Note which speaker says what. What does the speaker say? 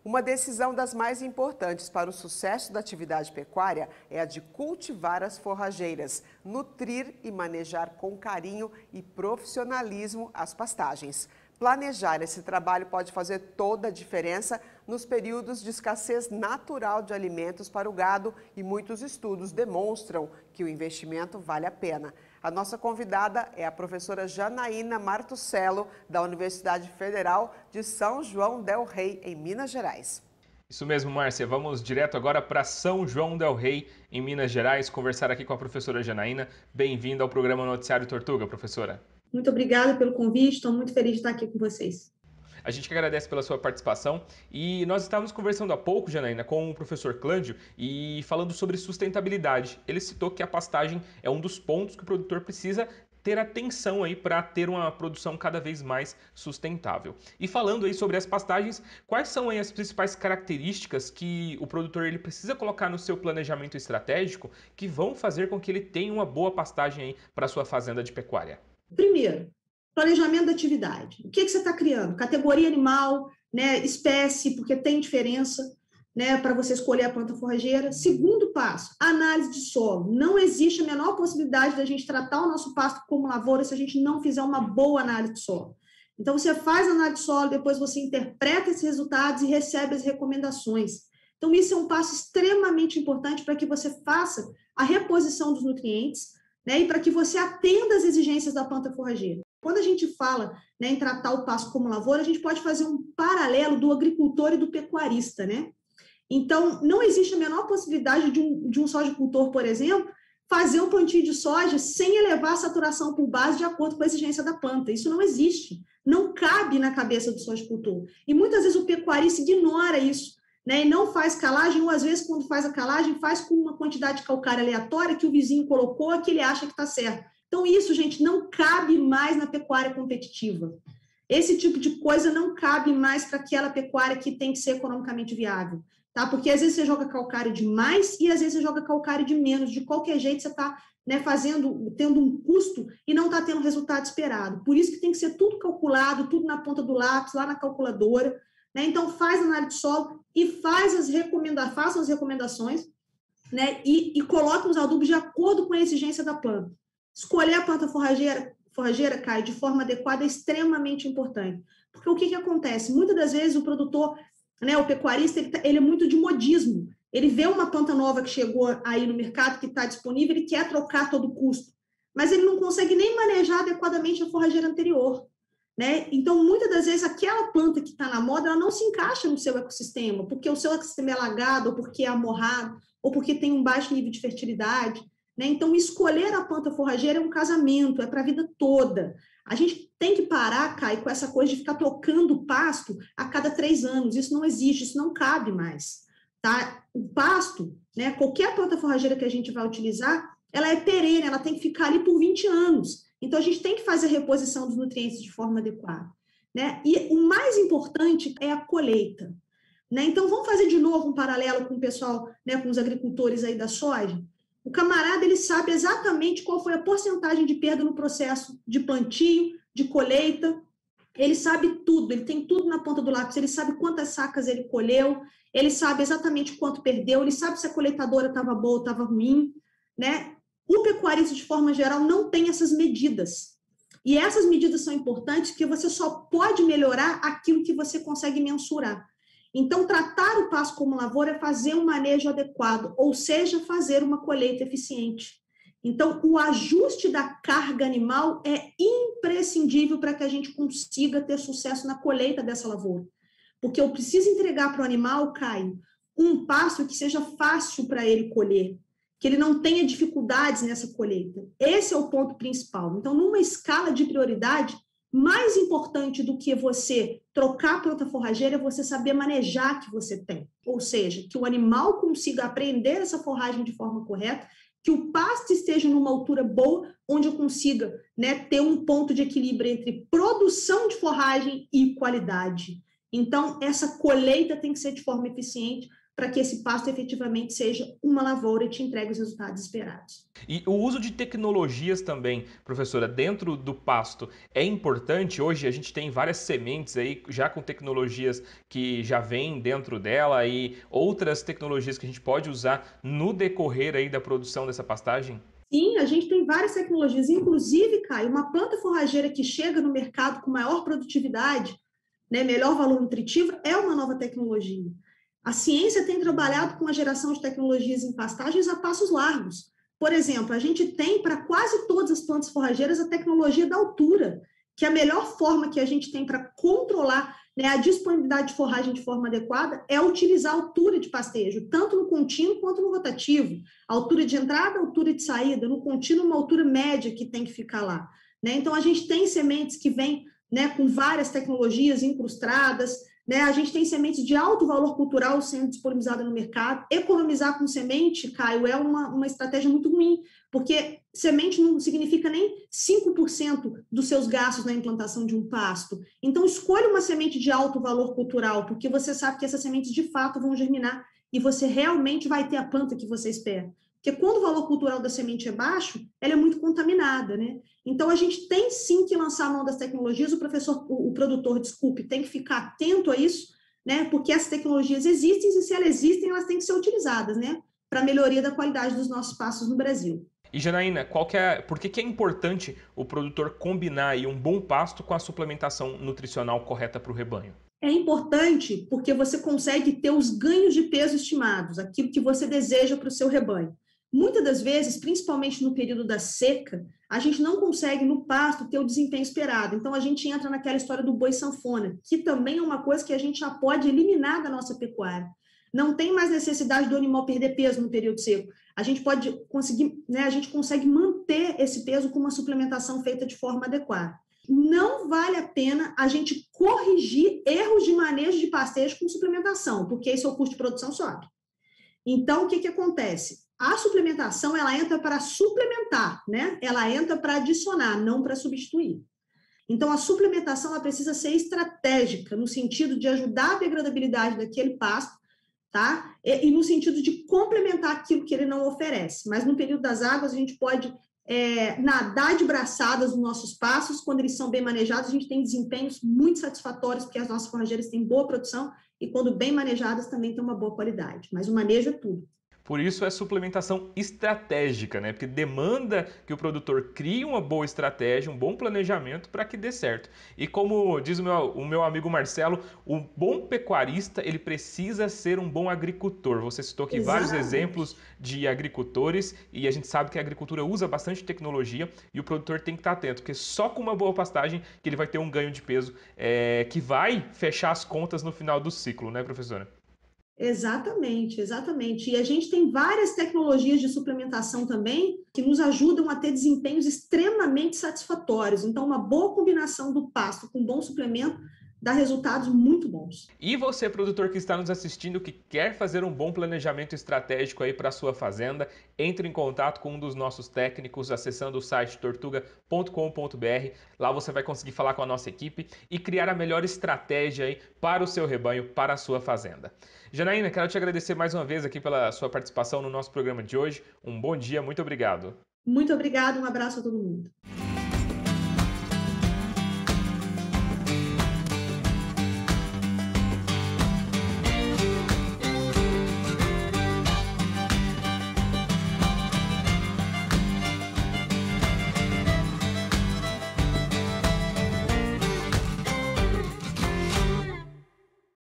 Speaker 1: Uma decisão das mais importantes para o sucesso da atividade pecuária é a de cultivar as forrageiras, nutrir e manejar com carinho e profissionalismo as pastagens. Planejar esse trabalho pode fazer toda a diferença nos períodos de escassez natural de alimentos para o gado e muitos estudos demonstram que o investimento vale a pena. A nossa convidada é a professora Janaína Martuccello, da Universidade Federal de São João del Rei, em Minas Gerais.
Speaker 2: Isso mesmo, Márcia. Vamos direto agora para São João del Rei, em Minas Gerais, conversar aqui com a professora Janaína. Bem-vinda ao programa Noticiário Tortuga, professora.
Speaker 3: Muito obrigada pelo convite, estou muito feliz de estar aqui com vocês.
Speaker 2: A gente que agradece pela sua participação e nós estávamos conversando há pouco, Janaína, com o professor Clândio e falando sobre sustentabilidade. Ele citou que a pastagem é um dos pontos que o produtor precisa ter atenção aí para ter uma produção cada vez mais sustentável. E falando aí sobre as pastagens, quais são aí as principais características que o produtor ele precisa colocar no seu planejamento estratégico que vão fazer com que ele tenha uma boa pastagem aí para a sua fazenda de pecuária?
Speaker 3: Primeiro, planejamento da atividade. O que você está criando? Categoria animal, né, espécie, porque tem diferença, né, para você escolher a planta forrageira. Segundo passo, análise de solo. Não existe a menor possibilidade da gente tratar o nosso pasto como lavoura se a gente não fizer uma boa análise de solo. Então, você faz a análise de solo, depois você interpreta esses resultados e recebe as recomendações. Então, isso é um passo extremamente importante para que você faça a reposição dos nutrientes, né, e para que você atenda às exigências da planta forrageira. Quando a gente fala, né, em tratar o pasto como lavoura, a gente pode fazer um paralelo do agricultor e do pecuarista, né? Então, não existe a menor possibilidade de um sojicultor, por exemplo, fazer um plantio de soja sem elevar a saturação por base de acordo com a exigência da planta. Isso não existe, não cabe na cabeça do sojicultor. E muitas vezes o pecuarista ignora isso, né, e não faz calagem, ou às vezes quando faz a calagem, faz com uma quantidade de calcário aleatória que o vizinho colocou, que ele acha que está certo. Então isso, gente, não cabe mais na pecuária competitiva. Esse tipo de coisa não cabe mais para aquela pecuária que tem que ser economicamente viável, tá? Porque às vezes você joga calcário de mais e às vezes você joga calcário de menos. De qualquer jeito você está, né, tendo um custo e não está tendo o resultado esperado. Por isso que tem que ser tudo calculado, tudo na ponta do lápis, lá na calculadora. Então, faz análise de solo e façam as recomendações, né, e coloquem os adubos de acordo com a exigência da planta. Escolher a planta forrageira, Caio, de forma adequada é extremamente importante. Porque o que acontece? Muitas das vezes o produtor, né, o pecuarista, ele é muito de modismo. Ele vê uma planta nova que chegou aí no mercado, que está disponível, ele quer trocar a todo custo. Mas ele não consegue nem manejar adequadamente a forrageira anterior. Né? Então, muitas das vezes, aquela planta que está na moda, ela não se encaixa no seu ecossistema, porque o seu ecossistema é alagado, ou porque é amorrado, ou porque tem um baixo nível de fertilidade. Né? Então, escolher a planta forrageira é um casamento, é para a vida toda. A gente tem que parar, Caio, com essa coisa de ficar trocando pasto a cada 3 anos. Isso não existe, isso não cabe mais. Tá? O pasto, né, qualquer planta forrageira que a gente vai utilizar, ela é perene, ela tem que ficar ali por 20 anos. Então, a gente tem que fazer a reposição dos nutrientes de forma adequada. Né? E o mais importante é a colheita. Né? Então, vamos fazer de novo um paralelo com o pessoal, né, com os agricultores aí da soja. O camarada, ele sabe exatamente qual foi a porcentagem de perda no processo de plantio, de colheita. Ele sabe tudo, ele tem tudo na ponta do lápis. Ele sabe quantas sacas ele colheu, ele sabe exatamente quanto perdeu, ele sabe se a coletadora estava boa ou estava ruim, né? O pecuarista, de forma geral, não tem essas medidas. E essas medidas são importantes porque você só pode melhorar aquilo que você consegue mensurar. Então, tratar o pasto como lavoura é fazer um manejo adequado, ou seja, fazer uma colheita eficiente. Então, o ajuste da carga animal é imprescindível para que a gente consiga ter sucesso na colheita dessa lavoura. Porque eu preciso entregar para o animal, Caio, um pasto que seja fácil para ele colher, que ele não tenha dificuldades nessa colheita. Esse é o ponto principal. Então, numa escala de prioridade, mais importante do que você trocar a planta forrageira é você saber manejar que você tem. Ou seja, que o animal consiga aprender essa forragem de forma correta, que o pasto esteja numa altura boa, onde eu consiga, né, ter um ponto de equilíbrio entre produção de forragem e qualidade. Então, essa colheita tem que ser de forma eficiente, para que esse pasto efetivamente seja uma lavoura e te entregue os resultados esperados.
Speaker 2: E o uso de tecnologias também, professora, dentro do pasto é importante? Hoje a gente tem várias sementes aí já com tecnologias que já vêm dentro dela e outras tecnologias que a gente pode usar no decorrer aí da produção dessa pastagem?
Speaker 3: Sim, a gente tem várias tecnologias, inclusive, Caio, uma planta forrageira que chega no mercado com maior produtividade, né, melhor valor nutritivo, é uma nova tecnologia. A ciência tem trabalhado com a geração de tecnologias em pastagens a passos largos. Por exemplo, a gente tem para quase todas as plantas forrageiras a tecnologia da altura, que é a melhor forma que a gente tem para controlar, né, a disponibilidade de forragem de forma adequada é utilizar a altura de pastejo, tanto no contínuo quanto no rotativo. A altura de entrada, a altura de saída, no contínuo, uma altura média que tem que ficar lá. Né? Então, a gente tem sementes que vêm, né, com várias tecnologias incrustadas, né? A gente tem sementes de alto valor cultural sendo disponibilizadas no mercado. Economizar com semente, Caio, é uma estratégia muito ruim, porque semente não significa nem 5% dos seus gastos na implantação de um pasto. Então, escolha uma semente de alto valor cultural, porque você sabe que essas sementes de fato vão germinar e você realmente vai ter a planta que você espera. Porque quando o valor cultural da semente é baixo, ela é muito contaminada, né? Então, a gente tem sim que lançar a mão das tecnologias, o produtor, desculpe, tem que ficar atento a isso, né? Porque as tecnologias existem e se elas existem, elas têm que ser utilizadas, né? Para a melhoria da qualidade dos nossos pastos no Brasil.
Speaker 2: E Janaína, por que é importante o produtor combinar aí um bom pasto com a suplementação nutricional correta para o rebanho?
Speaker 3: É importante porque você consegue ter os ganhos de peso estimados, aquilo que você deseja para o seu rebanho. Muitas das vezes, principalmente no período da seca, a gente não consegue no pasto ter o desempenho esperado. Então, a gente entra naquela história do boi sanfona, que também é uma coisa que a gente já pode eliminar da nossa pecuária. Não tem mais necessidade do animal perder peso no período seco. A gente pode conseguir, né, a gente consegue manter esse peso com uma suplementação feita de forma adequada. Não vale a pena a gente corrigir erros de manejo de pastejo com suplementação, porque aí seu custo de produção sobe. Então, o que acontece? A suplementação, ela entra para suplementar, né? Ela entra para adicionar, não para substituir. Então, a suplementação, ela precisa ser estratégica, no sentido de ajudar a degradabilidade daquele pasto, tá? E no sentido de complementar aquilo que ele não oferece. Mas no período das águas, a gente pode nadar de braçadas nos nossos pastos. Quando eles são bem manejados, a gente tem desempenhos muito satisfatórios, porque as nossas forrageiras têm boa produção e, quando bem manejadas, também tem uma boa qualidade. Mas o manejo é tudo.
Speaker 2: Por isso é suplementação estratégica, né? Porque demanda que o produtor crie uma boa estratégia, um bom planejamento para que dê certo. E como diz o meu amigo Marcelo, o bom pecuarista, ele precisa ser um bom agricultor. Você citou aqui vários exemplos de agricultores e a gente sabe que a agricultura usa bastante tecnologia e o produtor tem que estar atento, porque só com uma boa pastagem que ele vai ter um ganho de peso que vai fechar as contas no final do ciclo, né, professora?
Speaker 3: Exatamente, exatamente. E a gente tem várias tecnologias de suplementação também que nos ajudam a ter desempenhos extremamente satisfatórios. Então, uma boa combinação do pasto com um bom suplemento dá resultados muito bons.
Speaker 2: E você, produtor que está nos assistindo, que quer fazer um bom planejamento estratégico aí para a sua fazenda, entre em contato com um dos nossos técnicos acessando o site tortuga.com.br. Lá você vai conseguir falar com a nossa equipe e criar a melhor estratégia aí para o seu rebanho, para a sua fazenda. Janaína, quero te agradecer mais uma vez aqui pela sua participação no nosso programa de hoje. Um bom dia, muito obrigado.
Speaker 3: Muito obrigada, um abraço a todo mundo.